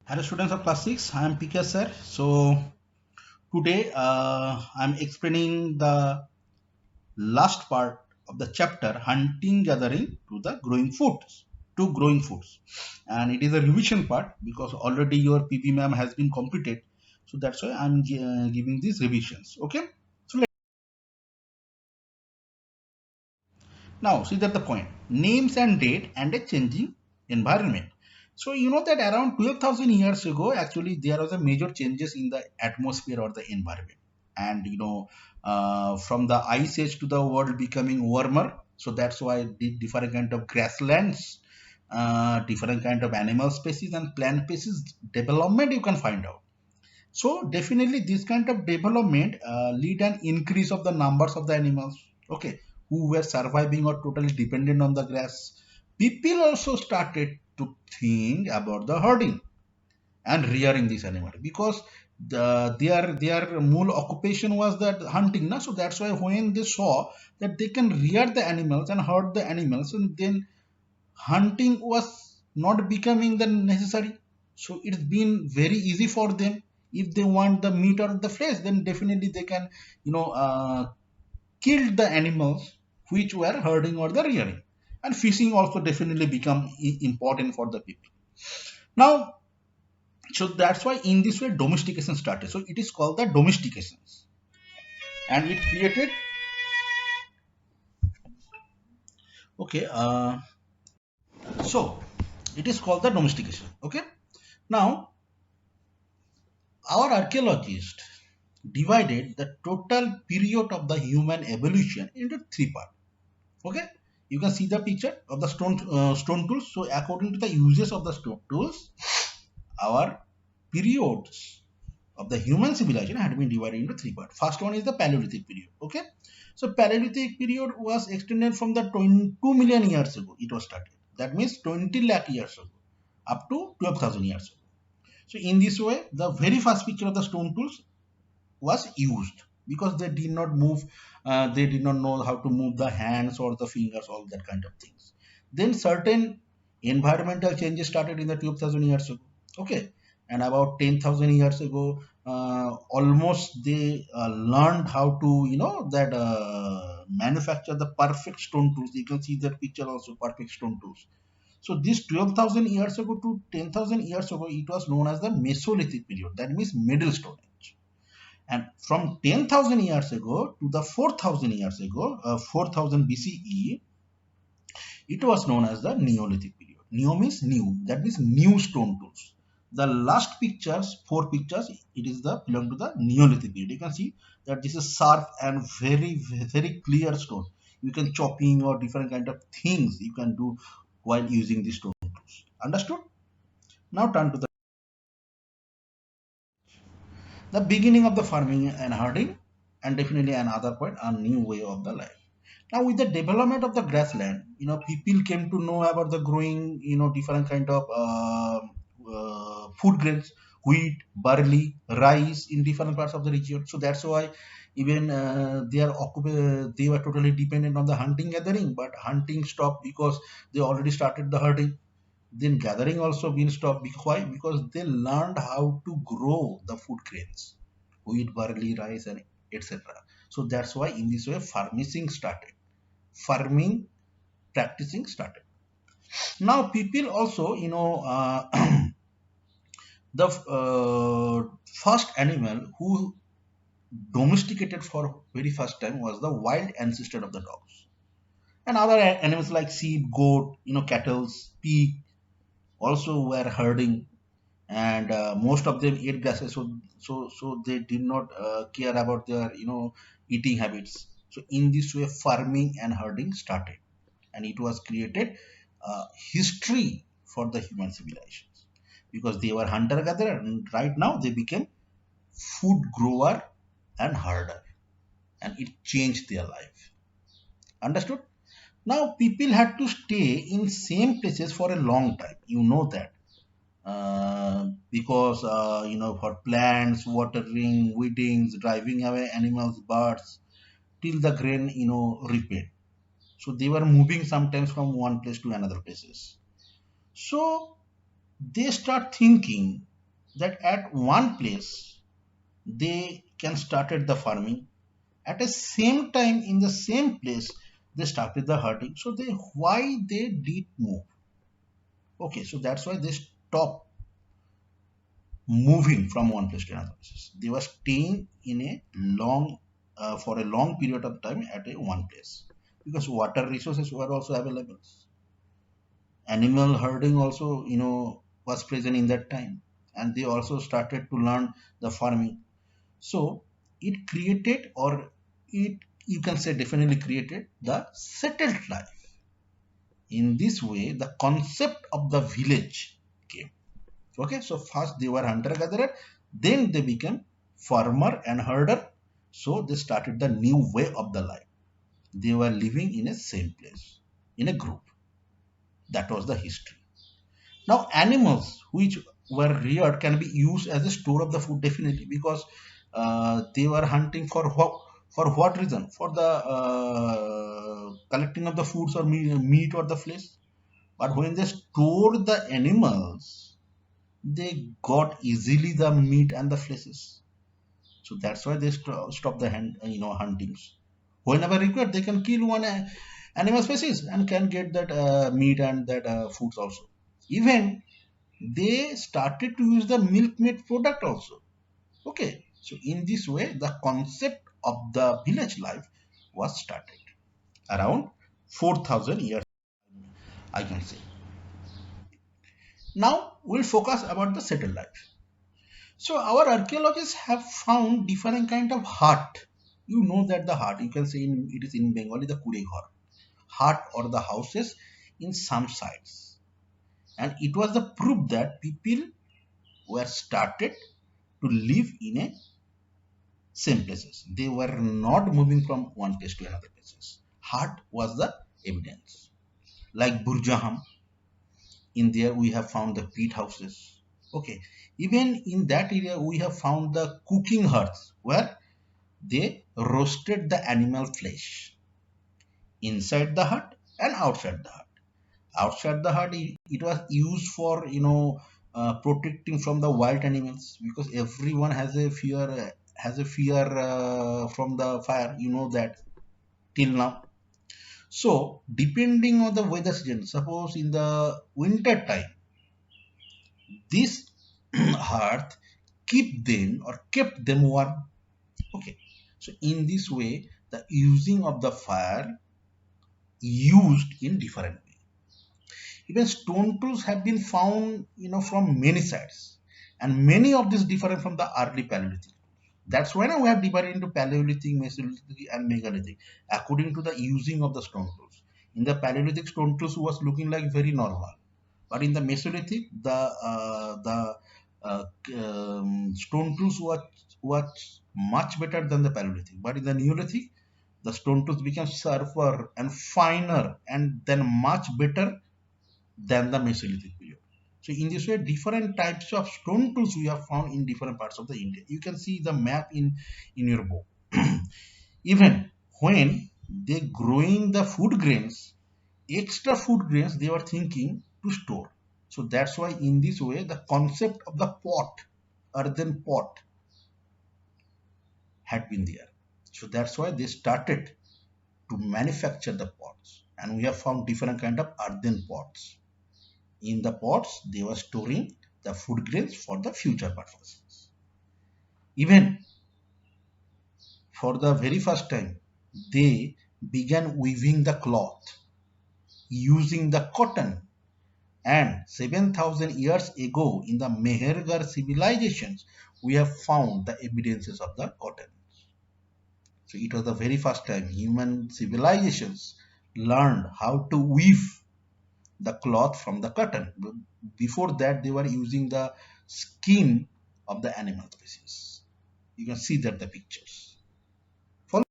Hello students of class 6, I am PK sir. So today I am explaining the last part of the chapter hunting gathering to the growing foods to growing foods, and it is a revision part because already your PPMM has been completed. So that's why I am giving these revisions. Okay. So now see that the point names and date and a changing environment. So you know that around 12,000 years ago, actually there was a major changes in the atmosphere or the environment, and from the ice age to the world becoming warmer. So that's why the different kind of grasslands, different kind of animal species and plant species development you can find out. So definitely this kind of development lead an increase of the numbers of the animals, okay, who were surviving or totally dependent on the grass. People also started to think about the herding and rearing this animal because their mole occupation was that hunting. Na? So that's why when they saw that they can rear the animals and herd the animals, and then hunting was not becoming the necessary. So it's been very easy for them. If they want the meat or the flesh, then definitely they can you know uh, kill the animals which were herding or the rearing. And fishing also definitely become important for the people now. So that's why in this way domestication started. So it is called the domestications, and it created, okay, so it is called the domestication. Okay. Now our archaeologists divided the total period of the human evolution into three parts. Okay, you can see the picture of the stone tools. So according to the uses of the stone tools, our periods of the human civilization had been divided into three parts. First one is the Paleolithic period. Okay, so Paleolithic period was extended from the 22 million years ago. It was started. That means 20 lakh years ago up to 12,000 years ago. So in this way, the very first picture of the stone tools was used because they did not move, they did not know how to move the hands or the fingers, all that kind of things. Then certain environmental changes started in the 12,000 years ago. Okay, and about 10,000 years ago, almost they learned how to that manufacture the perfect stone tools. You can see that picture also, perfect stone tools. So this 12,000 years ago to 10,000 years ago, it was known as the Mesolithic period. That means Middle Stone Age. And from 10,000 years ago to the 4,000 years ago, 4000 BCE, it was known as the Neolithic period. Neo means new, that means new stone tools. The last pictures, four pictures, it is the belong to the Neolithic period. You can see that this is sharp and very, very clear stone. You can chopping or different kind of things you can do while using these stone tools. Understood? Now turn to the beginning of the farming and herding, and definitely another point, a new way of the life. Now with the development of the grassland, people came to know about the growing, different kind of food grains, wheat, barley, rice in different parts of the region. So that's why even they were totally dependent on the hunting gathering, but hunting stopped because they already started the herding. Then gathering also been stopped. Why? Because they learned how to grow the food grains, wheat, barley, rice, and etc. So that's why in this way farming started. Farming practicing started. Now people also, the first animal who domesticated for very first time was the wild ancestor of the dogs. And other animals like sheep, goat, cattle, pig also were herding, and most of them ate grasses, so they did not care about their eating habits. So in this way farming and herding started, and it was created history for the human civilizations because they were hunter gatherer, and right now they became food grower and herder, and it changed their life. Understood? Now people had to stay in same places for a long time, that because for plants, watering, weedings, driving away animals, birds, till the grain repaid. So they were moving sometimes from one place to another places. So they start thinking. that at one place they can started the farming, at the same time in the same place they started the herding. So they why they did move? Okay, so that's why they stop moving from one place to another place. They were staying in a long for a long period of time at a one place because water resources were also available. Animal herding also, was present in that time, and they also started to learn the farming. So it created, or it you can say definitely created the settled life. In this way, the concept of the village came. Okay, so first they were hunter gatherer, then they became farmer and herder. So they started the new way of the life. They were living in a same place, in a group. That was the history. Now, animals which were reared can be used as a store of the food definitely, because they were hunting for what reason? For the collecting of the foods or meat or the flesh. But when they stored the animals, they got easily the meat and the fleshes. So that's why they stop the huntings. Whenever required, they can kill one animal species and can get that meat and that foods also. Even they started to use the milk meat product also. Okay, so in this way, the concept of the village life was started around 4,000 years, I can say. Now we'll focus about the settled life. So our archaeologists have found different kind of hut. You know that the hut, you can say it is in Bengali the kureghar, hut or the houses in some sites, and it was the proof that people were started to live in a same places. They were not moving from one place to another places. Hut was the evidence. Like Burjaham, in there we have found the peat houses. Okay, even in that area we have found the cooking huts where they roasted the animal flesh inside the hut and outside the hut. Outside the hut, it was used for protecting from the wild animals, because everyone has a fear from the fire. You know that till now. So depending on the weather season, suppose in the winter time, this hearth kept them warm. Okay. So in this way, the using of the fire used in different way. Even stone tools have been found, from many sites, and many of these different from the early Paleolithic. That's why now we have divided into Paleolithic, Mesolithic, and Megalithic according to the using of the stone tools. In the Paleolithic, stone tools was looking like very normal, but in the Mesolithic, the stone tools was much better than the Paleolithic. But in the Neolithic, the stone tools became sharper and finer, and then much better than the Mesolithic period. So in this way, different types of stone tools we have found in different parts of the India. You can see the map in your book. Even when they growing the food grains, extra food grains they were thinking to store. So that's why in this way the concept of the pot, earthen pot, had been there. So that's why they started to manufacture the pots, and we have found different kind of earthen pots. In the pots, they were storing the food grains for the future purposes. Even for the very first time, they began weaving the cloth using the cotton. And 7,000 years ago, in the Mehergar civilizations, we have found the evidences of the cotton. So it was the very first time human civilizations learned how to weave the cloth from the cotton. Before that, they were using the skin of the animal species. You can see that the pictures. Follow.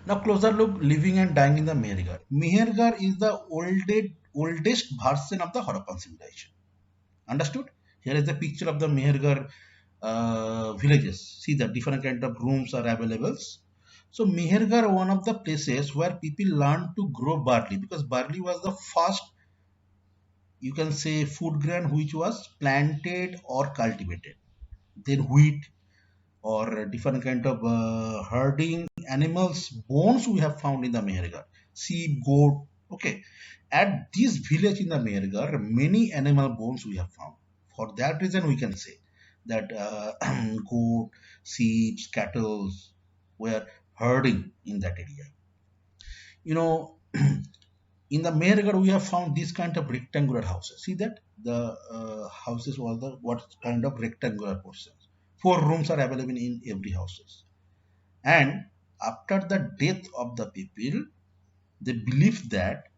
Now closer look, living and dying in the Mehergar. Mehergar is the oldest version of the Harappan civilization. Understood? Here is the picture of the Mehergar villages. See the different kind of rooms are available. So Mehergar, one of the places where people learned to grow barley, because barley was the first you can say food grain which was planted or cultivated. Then wheat or different kind of herding animals bones we have found in the Mehergarh. Sheep, goat. Okay, at this village in the Mehergarh, many animal bones we have found. For that reason, we can say that goat, sheep, cattle were herding in that area. You know, in the Mehergarh, we have found this kind of rectangular houses. See that the houses were the what kind of rectangular portions. Four rooms are available in every houses. And after the death of the people, they believe that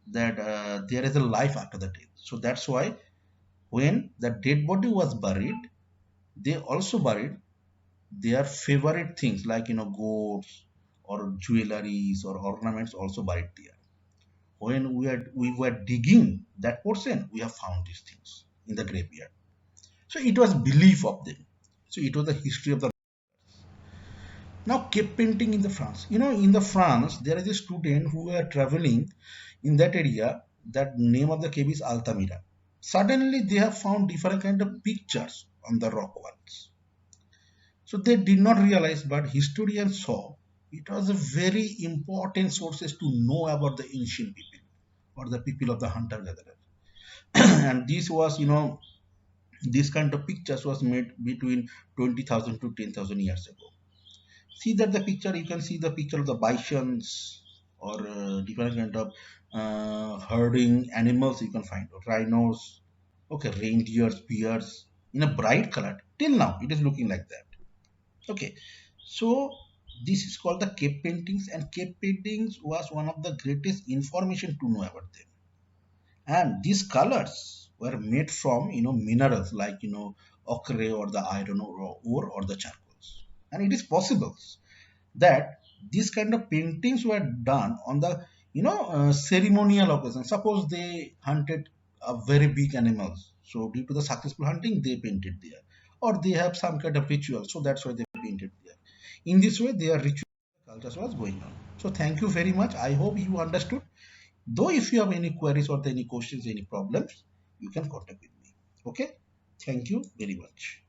there is a life after the death. So that's why when the dead body was buried, they also buried their favorite things like goats or jewelries or ornaments also buried there. When we were digging that portion, we have found these things in the graveyard. So it was belief of them. So it was the history of the. Now cave painting in the France. In the France, there is a student who were traveling in that area. That name of the cave is Altamira. Suddenly they have found different kind of pictures on the rock walls. So they did not realize, but historians saw it was a very important sources to know about the ancient people or the people of the hunter gatherer. And this was, this kind of pictures was made between 20,000 to 10,000 years ago. See that the picture, you can see the picture of the bisons or different kind of herding animals you can find, rhinos, okay, reindeers, bears in a bright color. Till now, it is looking like that. Okay, so this is called the cave paintings, and cave paintings was one of the greatest information to know about them. And these colors were made from minerals like ochre or the iron or the charcoals. And it is possible that these kind of paintings were done on the ceremonial occasion. Suppose they hunted a very big animals, so due to the successful hunting they painted there, or they have some kind of ritual, so that's why they painted there. In this way their ritual cultures was going on. So thank you very much, I hope you understood. Though if you have any queries or any questions, any problems, you can contact with me. Okay, thank you very much.